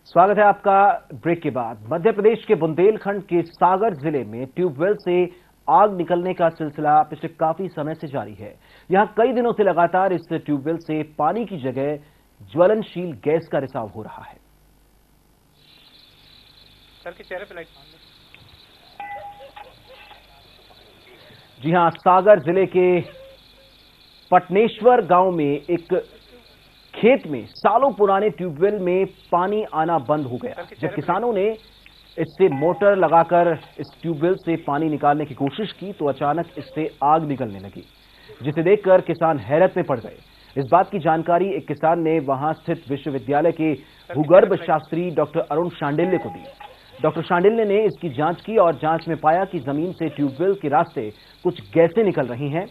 स्वागत है आपका ब्रेक के बाद। मध्य प्रदेश के बुंदेलखंड के सागर जिले में ट्यूबवेल से आग निकलने का सिलसिला पिछले काफी समय से जारी है। यहां कई दिनों से लगातार इस ट्यूबवेल से पानी की जगह ज्वलनशील गैस का रिसाव हो रहा है। सर के चेहरे पे लाइट। जी हां, सागर जिले के पटनेश्वर गांव में एक खेत में सालों पुराने ट्यूबवेल में पानी आना बंद हो गया। जब किसानों ने इससे मोटर लगाकर इस ट्यूबवेल से पानी निकालने की कोशिश की तो अचानक इससे आग निकलने लगी, जिसे देखकर किसान हैरत में पड़ गए। इस बात की जानकारी एक किसान ने वहां स्थित विश्वविद्यालय के भूगर्भ शास्त्री डॉक्टर अरुण शांडिल्य को दी। डॉक्टर शांडिल्य ने इसकी जांच की और जांच में पाया कि जमीन से ट्यूबवेल के रास्ते कुछ गैसें निकल रही हैं।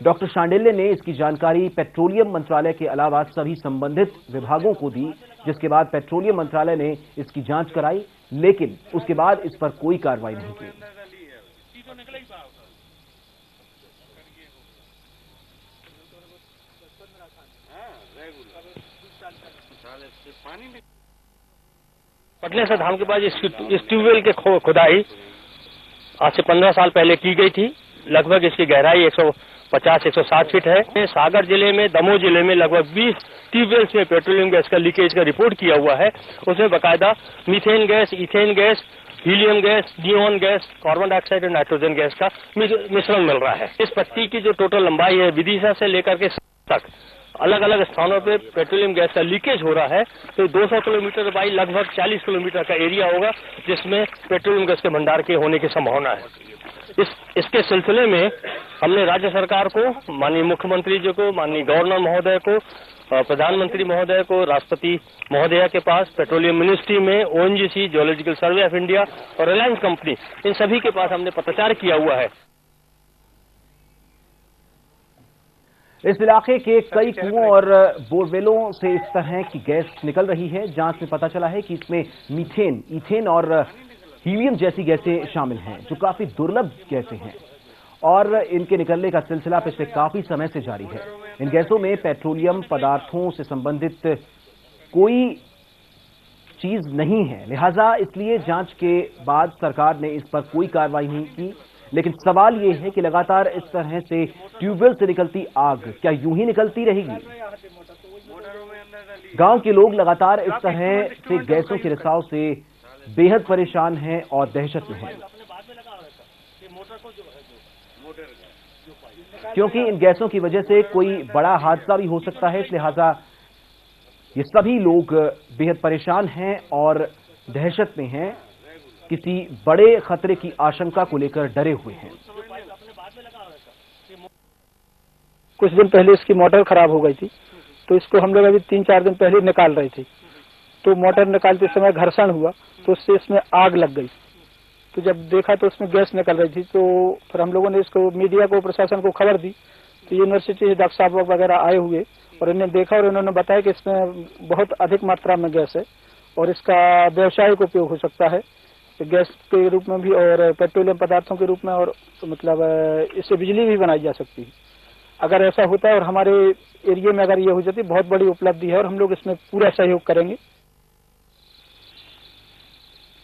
डॉक्टर शांडिल्य ने इसकी जानकारी पेट्रोलियम मंत्रालय के अलावा सभी संबंधित विभागों को दी, जिसके बाद पेट्रोलियम मंत्रालय ने इसकी जांच कराई, लेकिन उसके बाद इस पर कोई कार्रवाई नहीं की। पटनेश्वर धाम के पास इस ट्यूबवेल के खुदाई आज से 15 साल पहले की गई थी। लगभग इसकी गहराई 150-160 फीट है। सागर जिले में, दमोह जिले में लगभग 20 ट्यूबवेल्स में पेट्रोलियम गैस का लीकेज का रिपोर्ट किया हुआ है। उसमें बाकायदा methane gas, ethane gas, helium gas, neon gas, carbon dioxide और नाइट्रोजन गैस का मिश्रण मिल रहा है। इस पट्टी की जो टोटल लंबाई है, विदिशा से लेकर के तक अलग अलग स्थानों पे पेट्रोलियम गैस का लीकेज हो रहा है। तो 200 किलोमीटर बाई लगभग 40 किलोमीटर का एरिया होगा, जिसमें पेट्रोलियम गैस के भंडार के होने की संभावना है। इसके सिलसिले में हमने राज्य सरकार को, माननीय मुख्यमंत्री जी को, माननीय गवर्नर महोदय को, प्रधानमंत्री महोदय को, राष्ट्रपति महोदया के पास, पेट्रोलियम मिनिस्ट्री में, ONGC, geological survey of India और रिलायंस कंपनी, इन सभी के पास हमने पत्राचार किया हुआ है। इस इलाके के कई कुओं और बोरवेलों से इस तरह की गैस निकल रही है। जांच में पता चला है कि इसमें मीथेन, इथेन और हीलियम जैसी गैसें शामिल हैं, जो काफी दुर्लभ गैसें हैं और इनके निकलने का सिलसिला पिछले काफी समय से जारी है। इन गैसों में पेट्रोलियम पदार्थों से संबंधित कोई चीज नहीं है, लिहाजा इसलिए जांच के बाद सरकार ने इस पर कोई कार्रवाई नहीं की। लेकिन सवाल यह है कि लगातार इस तरह से ट्यूबवेल से निकलती आग क्या यूं ही निकलती रहेगी? गांव के लोग लगातार इस तरह से गैसों के रिसाव से बेहद परेशान हैं और दहशत में हैं, क्योंकि इन गैसों की वजह से कोई बड़ा हादसा भी हो सकता है। लिहाजा ये सभी लोग बेहद परेशान हैं और दहशत में हैं, किसी बड़े खतरे की आशंका को लेकर डरे हुए हैं। कुछ दिन पहले इसकी मोटर खराब हो गई थी, तो इसको हम लोग अभी 3-4 दिन पहले निकाल रहे थे। तो मोटर निकालते समय घर्षण हुआ तो उससे इसमें आग लग गई। तो जब देखा तो उसमें गैस निकल रही थी, तो फिर हम लोगों ने इसको मीडिया को, प्रशासन को खबर दी। तो यूनिवर्सिटी से डॉक्टर साहब वगैरह आए हुए और इन्हें देखा और इन्होंने बताया कि इसमें बहुत अधिक मात्रा में गैस है और इसका व्यावसायिक उपयोग हो सकता है, गैस के रूप में भी और पेट्रोलियम पदार्थों के रूप में, और तो मतलब इससे बिजली भी बनाई जा सकती है। अगर ऐसा होता है और हमारे एरिया में अगर ये हो जाती, बहुत बड़ी उपलब्धि है और हम लोग इसमें पूरा सहयोग करेंगे।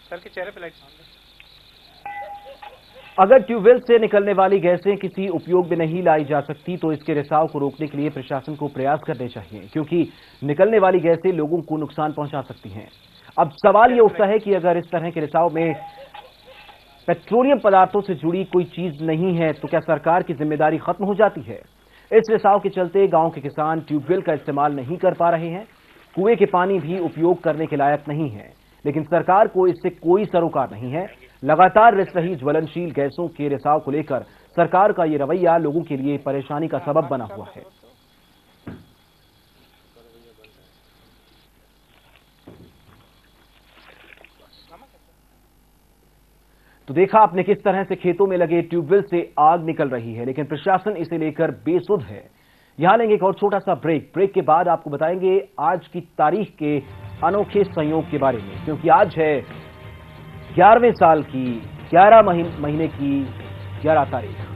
सर के चेहरे पे लाइट। अगर ट्यूबवेल से निकलने वाली गैसें किसी उपयोग में नहीं लाई जा सकती तो इसके रिसाव को रोकने के लिए प्रशासन को प्रयास करने चाहिए, क्योंकि निकलने वाली गैसें लोगों को नुकसान पहुंचा सकती हैं। अब सवाल यह उठता है कि अगर इस तरह के रिसाव में पेट्रोलियम पदार्थों से जुड़ी कोई चीज नहीं है तो क्या सरकार की जिम्मेदारी खत्म हो जाती है? इस रिसाव के चलते गांव के किसान ट्यूबवेल का इस्तेमाल नहीं कर पा रहे हैं, कुएं के पानी भी उपयोग करने के लायक नहीं है, लेकिन सरकार को इससे कोई सरोकार नहीं है। लगातार रिस रही ज्वलनशील गैसों के रिसाव को लेकर सरकार का ये रवैया लोगों के लिए परेशानी का सबब बना हुआ है। तो देखा आपने किस तरह से खेतों में लगे ट्यूबवेल से आग निकल रही है, लेकिन प्रशासन इसे लेकर बेसुध है। यहां लेंगे एक और छोटा सा ब्रेक। ब्रेक के बाद आपको बताएंगे आज की तारीख के अनोखे संयोग के बारे में, क्योंकि आज है 11वें साल की 11 महीने की 11 तारीख।